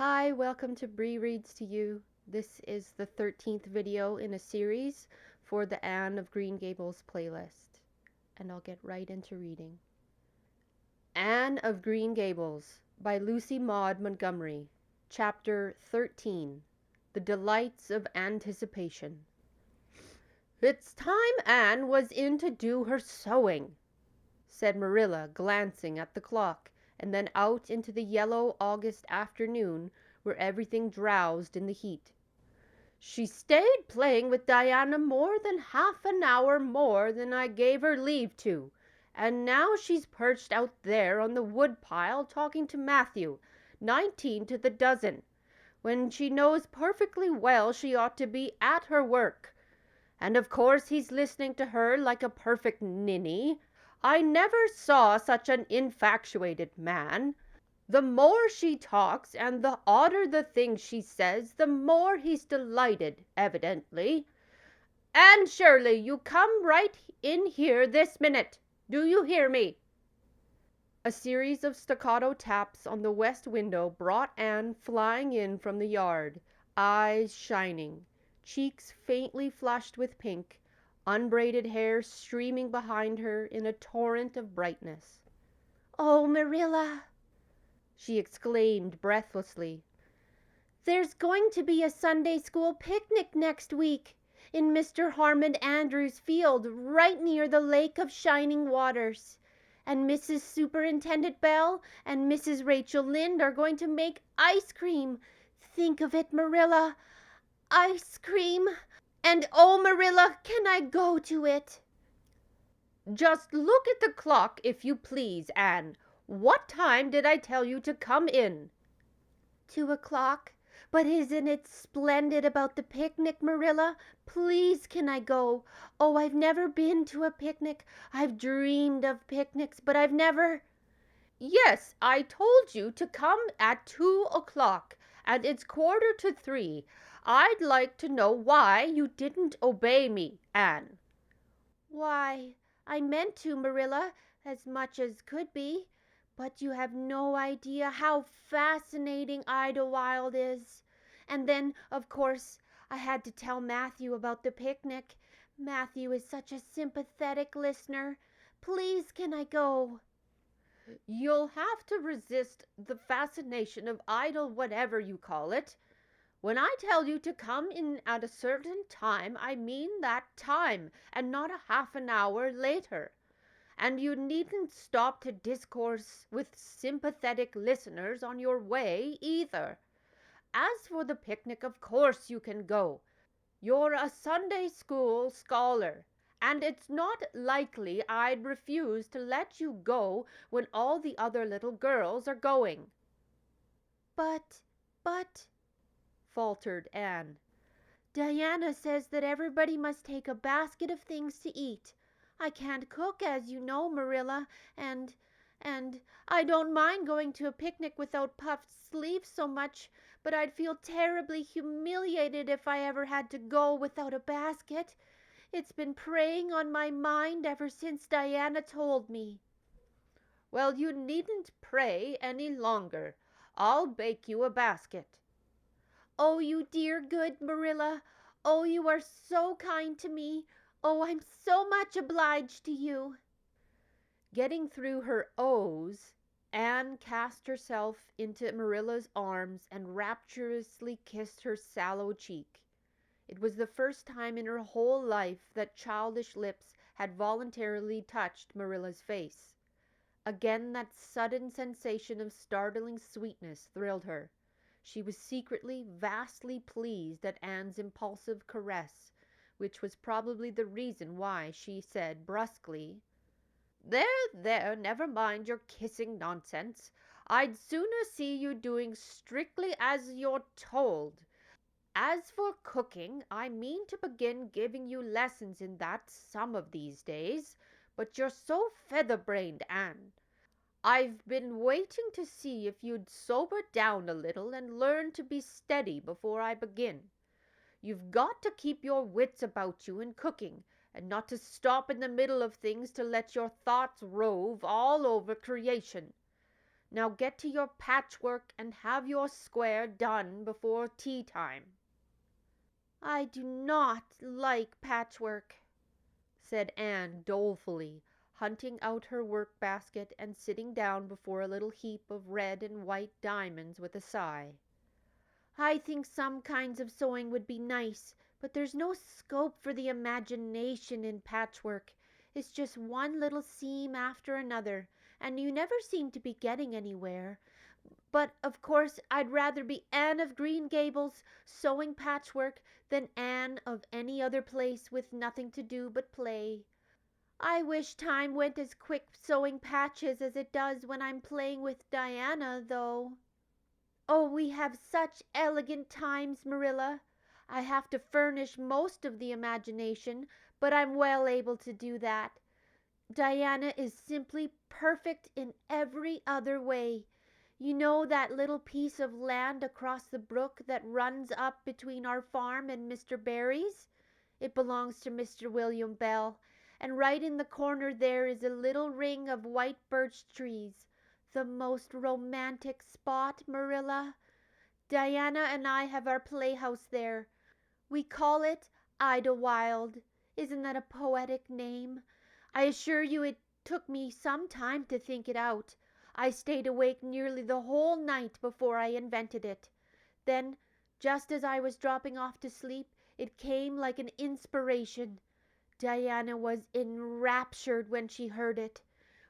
Hi, welcome to Bree Reads to You. This is the 13th video in a series for the Anne of Green Gables playlist, and I'll get right into reading. Anne of Green Gables by Lucy Maud Montgomery, Chapter 13, The Delights of Anticipation. "It's time Anne was in to do her sewing," said Marilla, glancing at the clock, and then out into the yellow August afternoon where everything drowsed in the heat. "She stayed playing with Diana more than half an hour more than I gave her leave to, and now she's perched out there on the woodpile talking to Matthew, 19 to the dozen, when she knows perfectly well she ought to be at her work. And of course he's listening to her like a perfect ninny. I never saw such an infatuated man. The more she talks and the odder the things she says, the more he's delighted, evidently. Anne Shirley, you come right in here this minute. Do you hear me?" A series of staccato taps on the west window brought Anne flying in from the yard, eyes shining, cheeks faintly flushed with pink, unbraided hair streaming behind her in a torrent of brightness. "Oh, Marilla," she exclaimed breathlessly, "there's going to be a Sunday school picnic next week in Mr. Harmon Andrews' field right near the Lake of Shining Waters. And Mrs. Superintendent Bell and Mrs. Rachel Lynde are going to make ice cream. Think of it, Marilla. Ice cream. And oh, Marilla, can I go to it?" "Just look at the clock, if you please, Anne. What time did I tell you to come in?" 2 o'clock. But isn't it splendid about the picnic, Marilla? Please, can I go? Oh, I've never been to a picnic. I've dreamed of picnics, but I've never—" "Yes, I told you to come at 2 o'clock, and it's 2:45. I'd like to know why you didn't obey me, Anne." "Why, I meant to, Marilla, as much as could be. But you have no idea how fascinating Idlewild is. And then, of course, I had to tell Matthew about the picnic. Matthew is such a sympathetic listener. Please, can I go?" "You'll have to resist the fascination of idle whatever you call it. When I tell you to come in at a certain time, I mean that time, and not a half an hour later. And you needn't stop to discourse with sympathetic listeners on your way, either. As for the picnic, of course you can go. You're a Sunday school scholar, and it's not likely I'd refuse to let you go when all the other little girls are going." But, faltered Anne, "Diana says that everybody must take a basket of things to eat. I can't cook, as you know, Marilla, and I don't mind going to a picnic without puffed sleeves so much, but I'd feel terribly humiliated if I ever had to go without a basket. It's been preying on my mind ever since Diana told me." "Well, you needn't pray any longer. I'll bake you a basket." "Oh, you dear good Marilla. Oh, you are so kind to me. Oh, I'm so much obliged to you." Getting through her ohs, Anne cast herself into Marilla's arms and rapturously kissed her sallow cheek. It was the first time in her whole life that childish lips had voluntarily touched Marilla's face. Again that sudden sensation of startling sweetness thrilled her. She was secretly vastly pleased at Anne's impulsive caress, which was probably the reason why she said brusquely, There, never mind your kissing nonsense. I'd sooner see you doing strictly as you're told. As for cooking, I mean to begin giving you lessons in that some of these days, but you're so feather-brained, Anne. I've been waiting to see if you'd sober down a little and learn to be steady before I begin. You've got to keep your wits about you in cooking, and not to stop in the middle of things to let your thoughts rove all over creation. Now get to your patchwork and have your square done before tea time." "I do not like patchwork," said Anne dolefully, hunting out her work basket and sitting down before a little heap of red and white diamonds with a sigh. "I think some kinds of sewing would be nice, but there's no scope for the imagination in patchwork. It's just one little seam after another, and you never seem to be getting anywhere. But of course I'd rather be Anne of Green Gables sewing patchwork than Anne of any other place with nothing to do but play. I wish time went as quick sewing patches as it does when I'm playing with Diana, though. Oh, we have such elegant times, Marilla. I have to furnish most of the imagination, but I'm well able to do that. Diana is simply perfect in every other way. You know that little piece of land across the brook that runs up between our farm and Mr. Barry's? It belongs to Mr. William Bell, and right in the corner there is a little ring of white birch trees. The most romantic spot, Marilla. Diana and I have our playhouse there. We call it Idlewild. Isn't that a poetic name? I assure you it took me some time to think it out. I stayed awake nearly the whole night before I invented it. Then, just as I was dropping off to sleep, it came like an inspiration. Diana was enraptured when she heard it.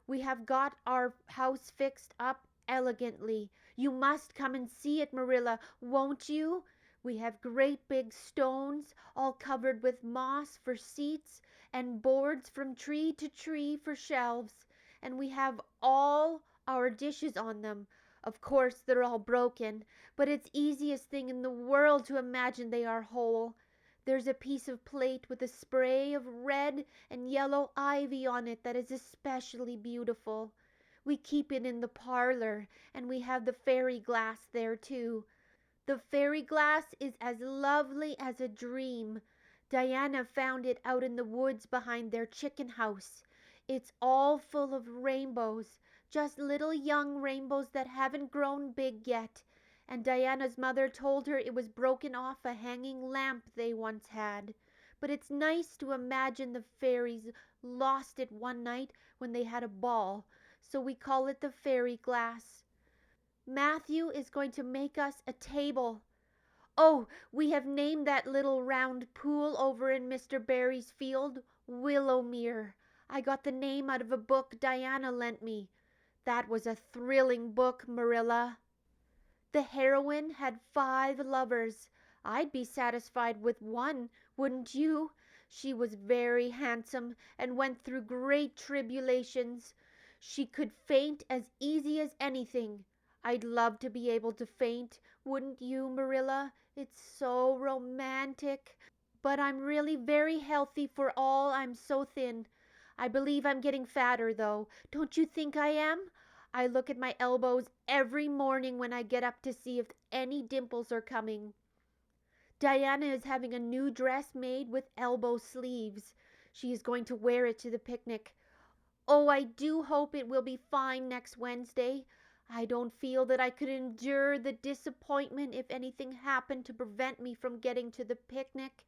We have got our house fixed up elegantly. You must come and see it, Marilla, won't you? We have great big stones, all covered with moss for seats, and boards from tree to tree for shelves, and we have all our dishes on them. Of course they're all broken, but it's easiest thing in the world to imagine they are whole. There's a piece of plate with a spray of red and yellow ivy on it that is especially beautiful. We keep it in the parlor, and we have the fairy glass there too. The fairy glass is as lovely as a dream. Diana found it out in the woods behind their chicken house. It's all full of rainbows, just little young rainbows that haven't grown big yet. And Diana's mother told her it was broken off a hanging lamp they once had. But it's nice to imagine the fairies lost it one night when they had a ball, so we call it the fairy glass. Matthew is going to make us a table. Oh, we have named that little round pool over in Mr. Barry's field Willowmere. I got the name out of a book Diana lent me. That was a thrilling book, Marilla. The heroine had 5 lovers. I'd be satisfied with one, wouldn't you? She was very handsome and went through great tribulations. She could faint as easy as anything. I'd love to be able to faint, wouldn't you, Marilla? It's so romantic. But I'm really very healthy for all I'm so thin. I believe I'm getting fatter, though. Don't you think I am? I look at my elbows every morning when I get up to see if any dimples are coming. Diana is having a new dress made with elbow sleeves. She is going to wear it to the picnic. Oh, I do hope it will be fine next Wednesday. I don't feel that I could endure the disappointment if anything happened to prevent me from getting to the picnic.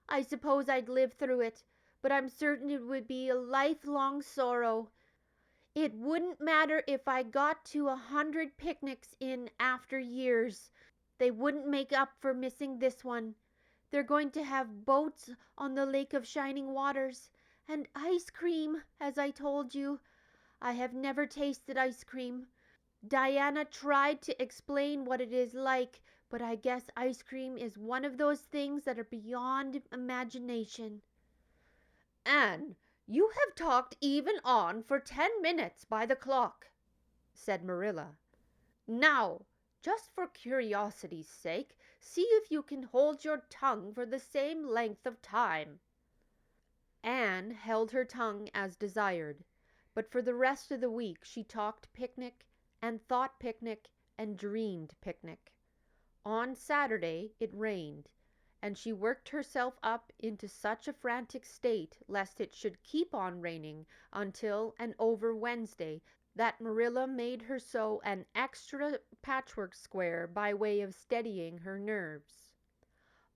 I suppose I'd live through it, but I'm certain it would be a lifelong sorrow. It wouldn't matter if I got to 100 picnics in after years. They wouldn't make up for missing this one. They're going to have boats on the Lake of Shining Waters, and ice cream, as I told you. I have never tasted ice cream. Diana tried to explain what it is like, but I guess ice cream is one of those things that are beyond imagination. "Anne, you have talked even on for 10 minutes by the clock," said Marilla. "Now, just for curiosity's sake, see if you can hold your tongue for the same length of time." Anne held her tongue as desired, but for the rest of the week she talked picnic and thought picnic and dreamed picnic. On Saturday it rained, and she worked herself up into such a frantic state lest it should keep on raining until and over Wednesday that Marilla made her sew an extra patchwork square by way of steadying her nerves.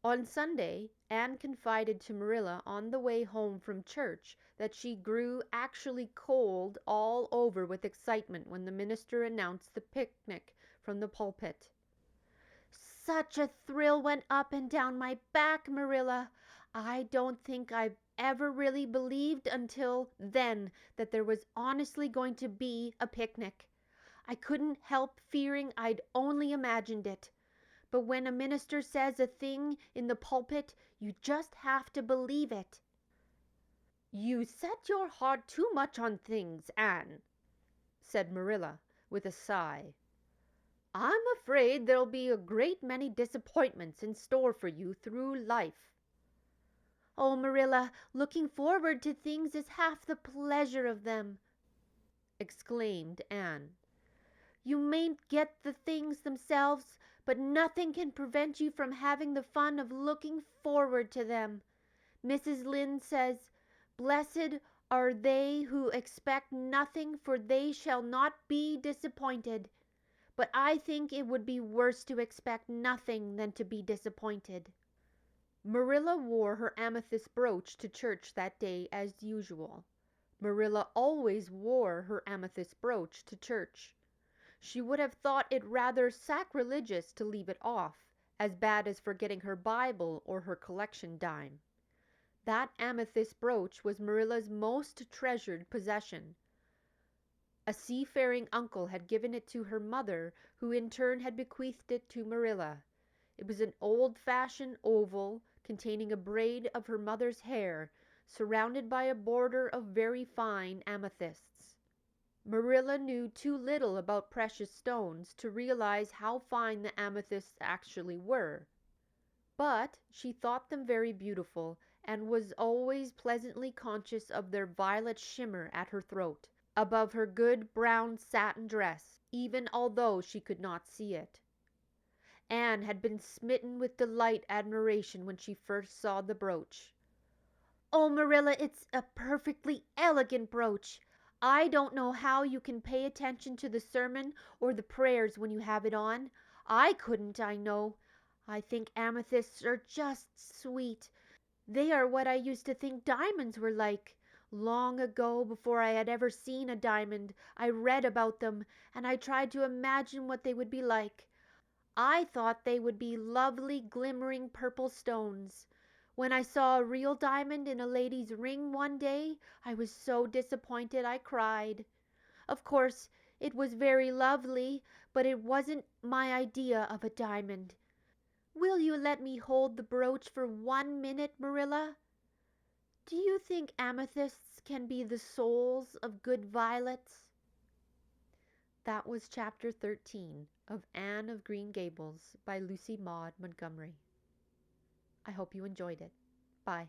On Sunday, Anne confided to Marilla on the way home from church that she grew actually cold all over with excitement when the minister announced the picnic from the pulpit. "Such a thrill went up and down my back, Marilla. I don't think I've ever really believed until then that there was honestly going to be a picnic. I couldn't help fearing I'd only imagined it. But when a minister says a thing in the pulpit, you just have to believe it." "You set your heart too much on things, Anne," said Marilla with a sigh. "I'm afraid there'll be a great many disappointments in store for you through life." "Oh, Marilla, looking forward to things is half the pleasure of them," exclaimed Anne. "You mayn't get the things themselves, but nothing can prevent you from having the fun of looking forward to them. Mrs. Lynde says, 'Blessed are they who expect nothing, for they shall not be disappointed.' But I think it would be worse to expect nothing than to be disappointed." Marilla wore her amethyst brooch to church that day as usual. Marilla always wore her amethyst brooch to church. She would have thought it rather sacrilegious to leave it off, as bad as forgetting her Bible or her collection dime. That amethyst brooch was Marilla's most treasured possession. A seafaring uncle had given it to her mother, who in turn had bequeathed it to Marilla. It was an old-fashioned oval containing a braid of her mother's hair, surrounded by a border of very fine amethysts. Marilla knew too little about precious stones to realize how fine the amethysts actually were, but she thought them very beautiful and was always pleasantly conscious of their violet shimmer at her throat, above her good brown satin dress, even although she could not see it. Anne had been smitten with delight admiration when she first saw the brooch. "Oh, Marilla, it's a perfectly elegant brooch. I don't know how you can pay attention to the sermon or the prayers when you have it on. I couldn't, I know. I think amethysts are just sweet. They are what I used to think diamonds were like. Long ago, before I had ever seen a diamond, I read about them, and I tried to imagine what they would be like. I thought they would be lovely, glimmering purple stones. When I saw a real diamond in a lady's ring one day, I was so disappointed I cried. Of course, it was very lovely, but it wasn't my idea of a diamond. Will you let me hold the brooch for 1 minute, Marilla? Do you think amethysts can be the souls of good violets?" That was chapter 13 of Anne of Green Gables by Lucy Maud Montgomery. I hope you enjoyed it. Bye.